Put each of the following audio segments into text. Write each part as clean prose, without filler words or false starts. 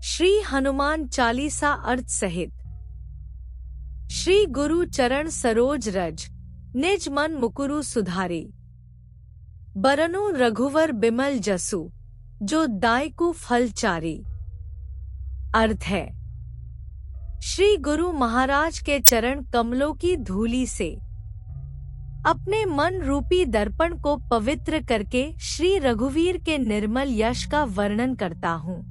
श्री हनुमान चालीसा अर्थ सहित। श्री गुरु चरण सरोज रज, निज मन मुकुरु सुधारी। बरनु रघुवर बिमल जसु, जो दायकु फल चारी। अर्थ है, श्री गुरु महाराज के चरण कमलों की धूली से अपने मन रूपी दर्पण को पवित्र करके श्री रघुवीर के निर्मल यश का वर्णन करता हूँ,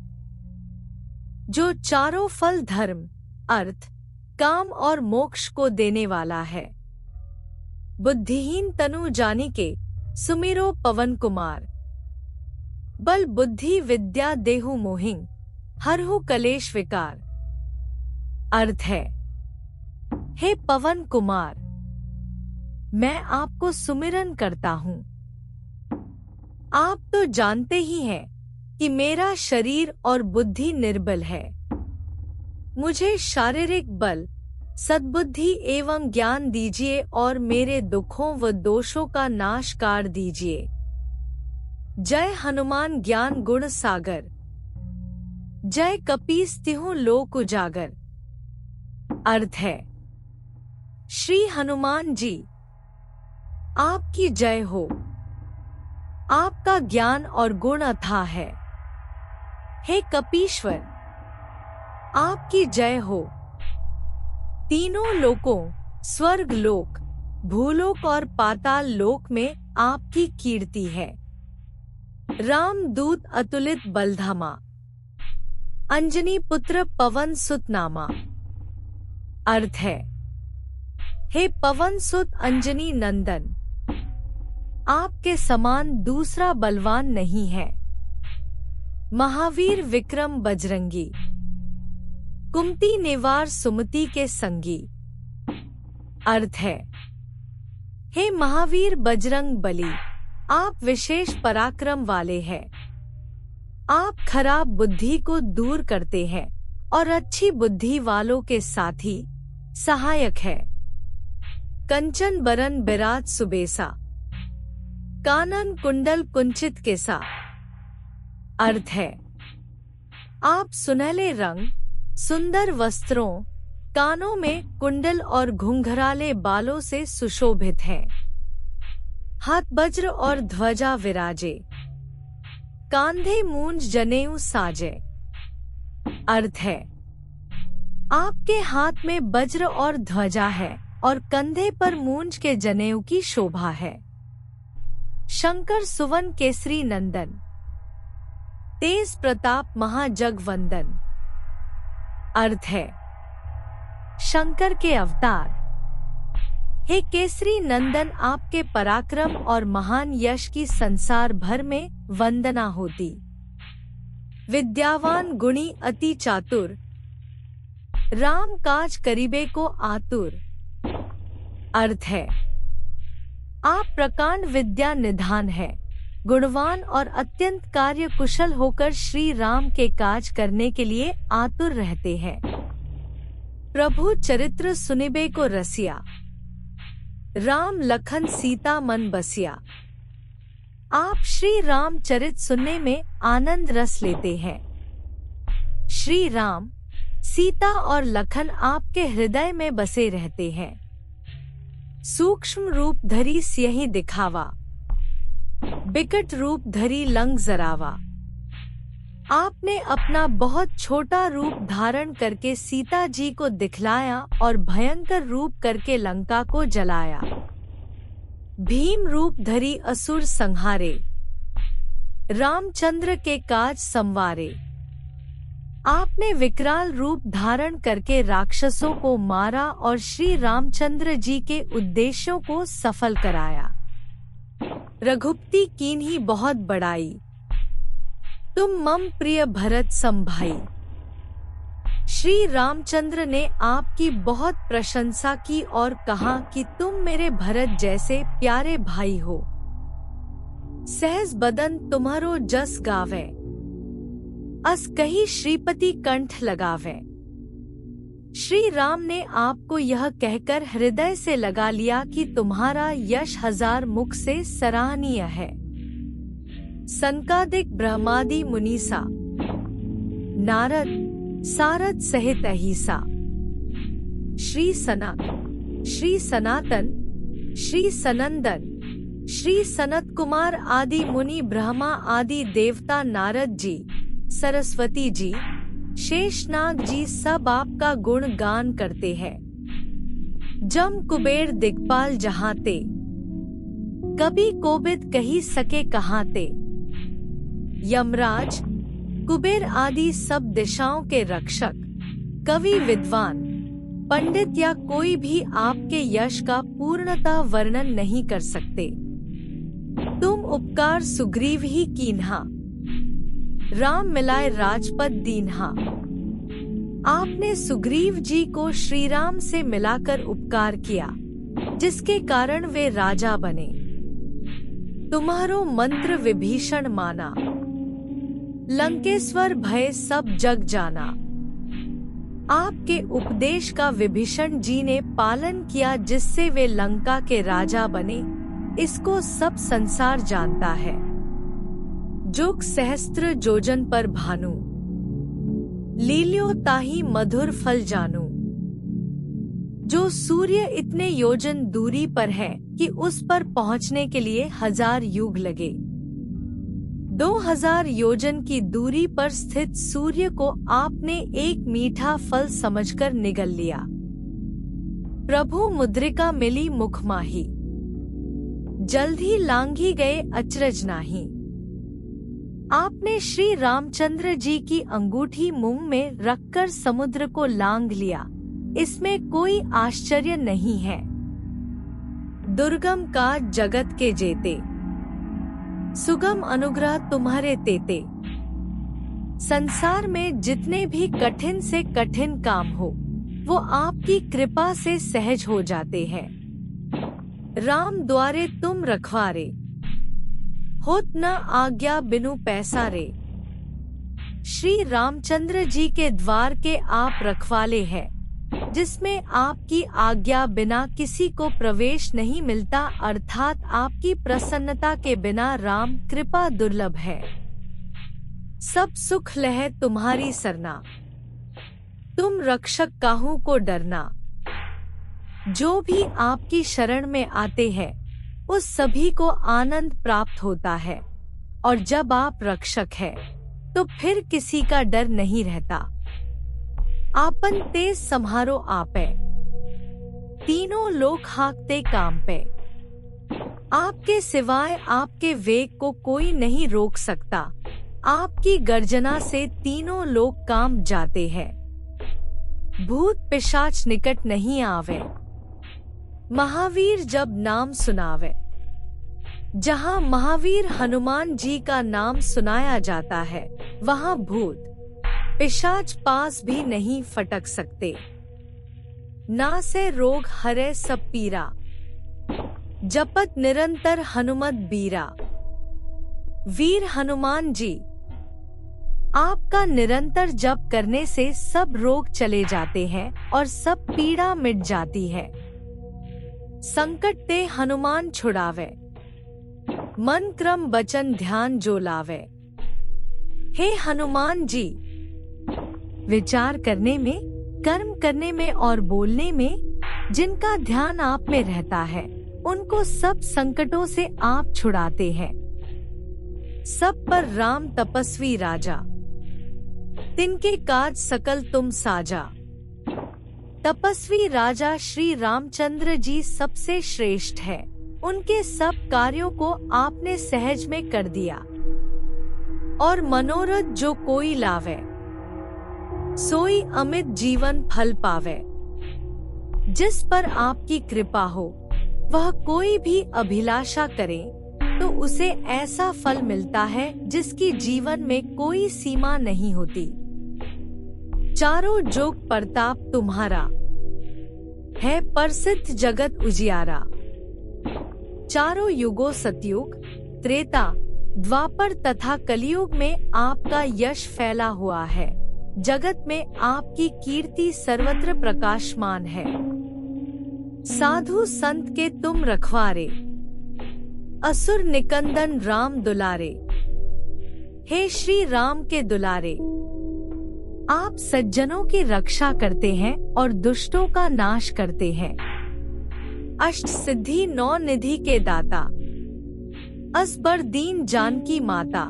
जो चारों फल धर्म, अर्थ, काम और मोक्ष को देने वाला है। बुद्धिहीन तनु जानिके, सुमिरो पवन कुमार। बल बुद्धि विद्या देहु मोहिं, हरहु कलेश विकार। अर्थ है, हे पवन कुमार, मैं आपको सुमिरन करता हूँ। आप तो जानते ही हैं कि मेरा शरीर और बुद्धि निर्बल है। मुझे शारीरिक बल, सद्बुद्धि एवं ज्ञान दीजिए और मेरे दुखों व दोषों का नाश कर दीजिए। जय हनुमान ज्ञान गुण सागर, जय कपीस तिहु लोक उजागर। अर्थ है, श्री हनुमान जी, आपकी जय हो। आपका ज्ञान और गुण अथाह है। हे कपीश्वर, आपकी जय हो। तीनों लोकों, स्वर्ग लोक, भूलोक और पाताल लोक में आपकी कीर्ति है। राम दूत अतुलित बलधामा, अंजनी पुत्र पवन सुत नामा। अर्थ है, हे पवन सुत अंजनी नंदन, आपके समान दूसरा बलवान नहीं है। महावीर विक्रम बजरंगी, कुमति निवार सुमति के संगी। अर्थ है, हे महावीर बजरंग बली, आप विशेष पराक्रम वाले हैं। आप खराब बुद्धि को दूर करते हैं और अच्छी बुद्धि वालों के साथी सहायक है। कंचन बरन बिराज सुबेसा, कानन कुंडल कुंचित केसा। अर्थ है, आप सुनहले रंग, सुंदर वस्त्रों, कानों में कुंडल और घुंघराले बालों से सुशोभित हैं। हाथ वज्र और ध्वजा विराजे, कांधे मूंज जनेऊ साजे। अर्थ है, आपके हाथ में वज्र और ध्वजा है और कंधे पर मूंज के जनेऊ की शोभा है। शंकर सुवन केसरी नंदन, तेज प्रताप महाजगवंदन। अर्थ है, शंकर के अवतार। हे केसरी नंदन, आपके पराक्रम और महान यश की संसार भर में वंदना होती। विद्यावान गुणी अति चातुर, राम काज करीबे को आतुर। अर्थ है, आप प्रकांड विद्या निधान है, गुणवान और अत्यंत कार्य कुशल होकर श्री राम के काज करने के लिए आतुर रहते हैं। प्रभु चरित्र सुनिबे को रसिया, राम लखन सीता मन बसिया। आप श्री राम चरित सुनने में आनंद रस लेते हैं। श्री राम, सीता और लखन आपके हृदय में बसे रहते हैं। सूक्ष्म रूप धरी सियहि दिखावा, बिकट रूप धरी लंग जरावा। आपने अपना बहुत छोटा रूप धारण करके सीता जी को दिखलाया और भयंकर रूप करके लंका को जलाया। भीम रूप धरी असुर संहारे, रामचंद्र के काज संवारे। आपने विकराल रूप धारण करके राक्षसों को मारा और श्री रामचंद्र जी के उद्देश्यों को सफल कराया। रघुपति कीन्ही बहुत बड़ाई, तुम मम प्रिय भरत समभाई। श्री रामचंद्र ने आपकी बहुत प्रशंसा की और कहा कि तुम मेरे भरत जैसे प्यारे भाई हो। सहज बदन तुम्हारो जस गावे, अस कही श्रीपति कंठ लगावे। श्री राम ने आपको यह कहकर हृदय से लगा लिया कि तुम्हारा यश हजार मुख से सराहनीय है। सनकादिक ब्रह्मादि मुनीसा, नारद, सारद सहित अहिसा, श्री सनक, श्री सनातन, श्री सनंदन, श्री सनत कुमार आदि मुनि, ब्रह्मा आदि देवता, नारद जी, सरस्वती जी, शेषनाग जी सब आपका गुण गान करते हैं। जम कुबेर दिक्पाल जहांते, कभी कोबिद कही सके कहांते। यमराज, कुबेर आदि सब दिशाओं के रक्षक, कवि, विद्वान, पंडित या कोई भी आपके यश का पूर्णतः वर्णन नहीं कर सकते। तुम उपकार सुग्रीव ही कीन्हा, राम मिलाए राजपद दीन्हा। आपने सुग्रीव जी को श्री राम से मिलाकर उपकार किया, जिसके कारण वे राजा बने। तुम्हारो मंत्र विभीषण माना, लंकेश्वर भय सब जग जाना। आपके उपदेश का विभीषण जी ने पालन किया, जिससे वे लंका के राजा बने। इसको सब संसार जानता है। जोग सहस्त्र जोजन पर भानु, लील्यो ताही मधुर फल जानू। जो सूर्य इतने योजन दूरी पर है कि उस पर पहुंचने के लिए 1000 युग लगे। 2000 योजन की दूरी पर स्थित सूर्य को आपने एक मीठा फल समझकर निगल लिया। प्रभु मुद्रिका मिली मुख माही, जल्द ही लांघी गए अचरज नाही। आपने श्री रामचंद्र जी की अंगूठी मुंह में रखकर समुद्र को लांघ लिया। इसमें कोई आश्चर्य नहीं है। दुर्गम का जगत के जेते, सुगम अनुग्रह तुम्हारे तेते। संसार में जितने भी कठिन से कठिन काम हो, वो आपकी कृपा से सहज हो जाते हैं। राम द्वारे तुम रखवारे, होत न आज्ञा बिनु पैसारे। श्री रामचंद्र जी के द्वार के आप रखवाले हैं, जिसमें आपकी आज्ञा बिना किसी को प्रवेश नहीं मिलता, अर्थात आपकी प्रसन्नता के बिना राम कृपा दुर्लभ है। सब सुख लहे तुम्हारी सरना, तुम रक्षक काहू को डरना। जो भी आपकी शरण में आते हैं, उस सभी को आनंद प्राप्त होता है। और जब आप रक्षक हैं, तो फिर किसी का डर नहीं रहता। आपन तेज सम्हारो आपे, तीनों लोग हाकते काम पे। आपके सिवाय आपके वेग को कोई नहीं रोक सकता। आपकी गर्जना से तीनों लोग काम जाते हैं। भूत पिशाच निकट नहीं आवे, महावीर जब नाम सुनावे। जहाँ महावीर हनुमान जी का नाम सुनाया जाता है, वहाँ भूत पिशाच पास भी नहीं फटक सकते। ना से रोग हरे सब पीरा, जपत निरंतर हनुमत बीरा। वीर हनुमान जी, आपका निरंतर जप करने से सब रोग चले जाते हैं और सब पीड़ा मिट जाती है। संकट ते हनुमान छुड़ावे, मन क्रम बचन ध्यान जो लावे। हे हनुमान जी, विचार करने में, कर्म करने में और बोलने में जिनका ध्यान आप में रहता है, उनको सब संकटों से आप छुड़ाते हैं। सब पर राम तपस्वी राजा, तिनके काज सकल तुम साजा। तपस्वी राजा श्री रामचंद्र जी सबसे श्रेष्ठ है। उनके सब कार्यों को आपने सहज में कर दिया। और मनोरथ जो कोई लावे, सोई अमित जीवन फल पावे। जिस पर आपकी कृपा हो, वह कोई भी अभिलाषा करे तो उसे ऐसा फल मिलता है जिसकी जीवन में कोई सीमा नहीं होती। चारों जोग प्रताप तुम्हारा, है प्रसिद्ध जगत उजियारा। चारों युगों सतयुग, त्रेता, द्वापर तथा कलियुग में आपका यश फैला हुआ है। जगत में आपकी कीर्ति सर्वत्र प्रकाशमान है। साधु संत के तुम रखवारे, असुर निकंदन राम दुलारे। हे श्री राम के दुलारे, आप सज्जनों की रक्षा करते हैं और दुष्टों का नाश करते हैं। अष्ट सिद्धि नौ निधि के दाता, असबर दीन जानकी माता।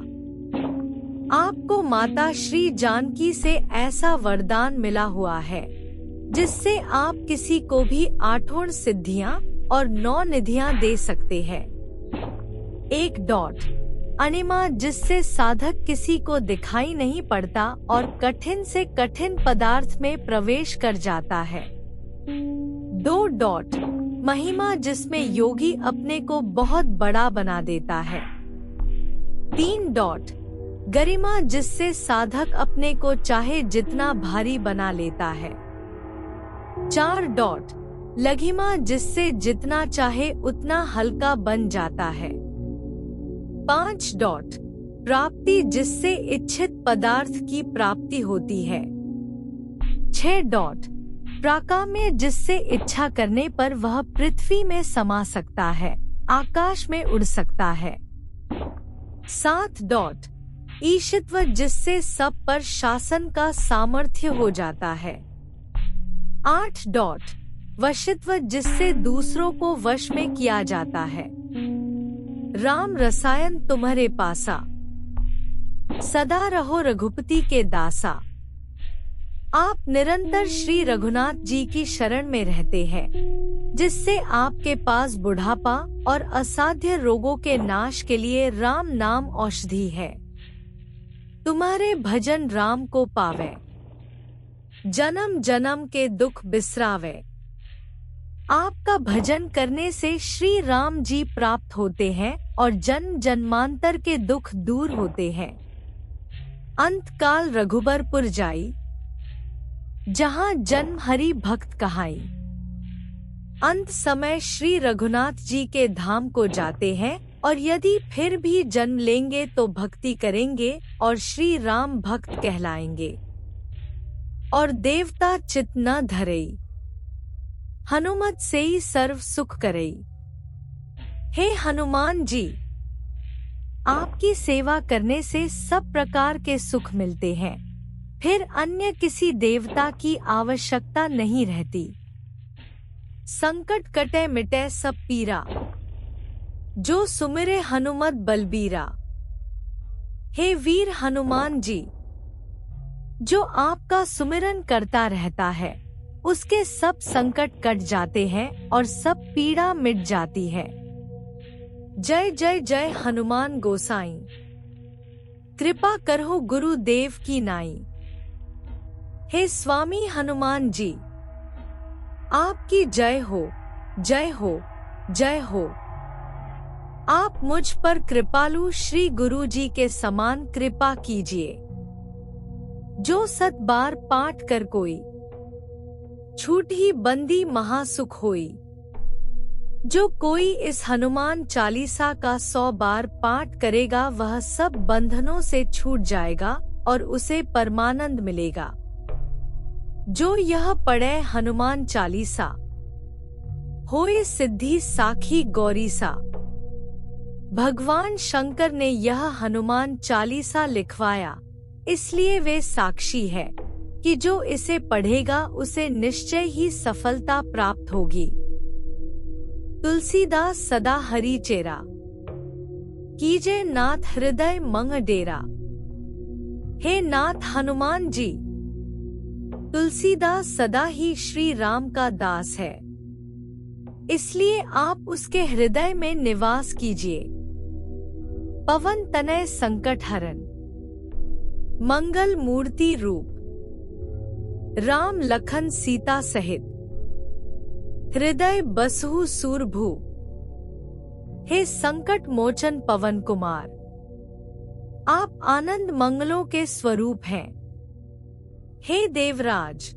आपको माता श्री जानकी से ऐसा वरदान मिला हुआ है जिससे आप किसी को भी 8 सिद्धियां और 9 निधियां दे सकते हैं। 1. अणिमा, जिससे साधक किसी को दिखाई नहीं पड़ता और कठिन से कठिन पदार्थ में प्रवेश कर जाता है। 2. महिमा, जिसमें योगी अपने को बहुत बड़ा बना देता है। 3. गरिमा, जिससे साधक अपने को चाहे जितना भारी बना लेता है। 4. लघिमा, जिससे जितना चाहे उतना हल्का बन जाता है। 5. प्राप्ति, जिससे इच्छित पदार्थ की प्राप्ति होती है। 6. प्राकाम्य, जिससे इच्छा करने पर वह पृथ्वी में समा सकता है, आकाश में उड़ सकता है। 7. ईशित्व, जिससे सब पर शासन का सामर्थ्य हो जाता है। 8. वशित्व, जिससे दूसरों को वश में किया जाता है। राम रसायन तुम्हारे पासा, सदा रहो रघुपति के दासा। आप निरंतर श्री रघुनाथ जी की शरण में रहते हैं, जिससे आपके पास बुढ़ापा और असाध्य रोगों के नाश के लिए राम नाम औषधि है। तुम्हारे भजन राम को पावे, जन्म जन्म के दुख बिसरावे। आपका भजन करने से श्री राम जी प्राप्त होते हैं और जन्म जन्मांतर के दुख दूर होते हैं। अंत काल रघुबरपुर जाई, जहाँ जन्म हरि भक्त कहाई। अंत समय श्री रघुनाथ जी के धाम को जाते हैं और यदि फिर भी जन्म लेंगे तो भक्ति करेंगे और श्री राम भक्त कहलाएंगे। और देवता चित न धरई, हनुमत से ही सर्व सुख करई। हे हनुमान जी, आपकी सेवा करने से सब प्रकार के सुख मिलते हैं, फिर अन्य किसी देवता की आवश्यकता नहीं रहती। संकट कटे मिटे सब पीरा, जो सुमिरे हनुमत बलबीरा। हे वीर हनुमान जी, जो आपका सुमिरन करता रहता है उसके सब संकट कट जाते हैं और सब पीड़ा मिट जाती है। जय जय जय हनुमान गोसाई, कृपा करो गुरुदेव की नाई। हे स्वामी हनुमान जी, आपकी जय हो, जय हो, जय हो। आप मुझ पर कृपालु श्री गुरु जी के समान कृपा कीजिए। जो 7 बार पाठ कर कोई, छूटी बंदी महासुख होई। जो कोई इस हनुमान चालीसा का 100 बार पाठ करेगा वह सब बंधनों से छूट जाएगा और उसे परमानंद मिलेगा। जो यह पढ़े हनुमान चालीसा, होए सिद्धि साखी गौरी सा। भगवान शंकर ने यह हनुमान चालीसा लिखवाया, इसलिए वे साक्षी है कि जो इसे पढ़ेगा उसे निश्चय ही सफलता प्राप्त होगी। तुलसीदास सदा हरि चेरा, कीजे नाथ हृदय मंग डेरा। हे नाथ हनुमान जी, तुलसीदास सदा ही श्री राम का दास है, इसलिए आप उसके हृदय में निवास कीजिए। पवन तनय संकट हरन, मंगल मूर्ति रूप। राम लखन सीता सहित, हृदय बसहु सूरभू। हे संकट मोचन पवन कुमार, आप आनंद मंगलों के स्वरूप हैं। हे देवराज,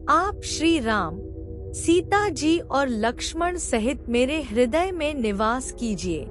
आप श्री राम, सीता जी और लक्ष्मण सहित मेरे हृदय में निवास कीजिए।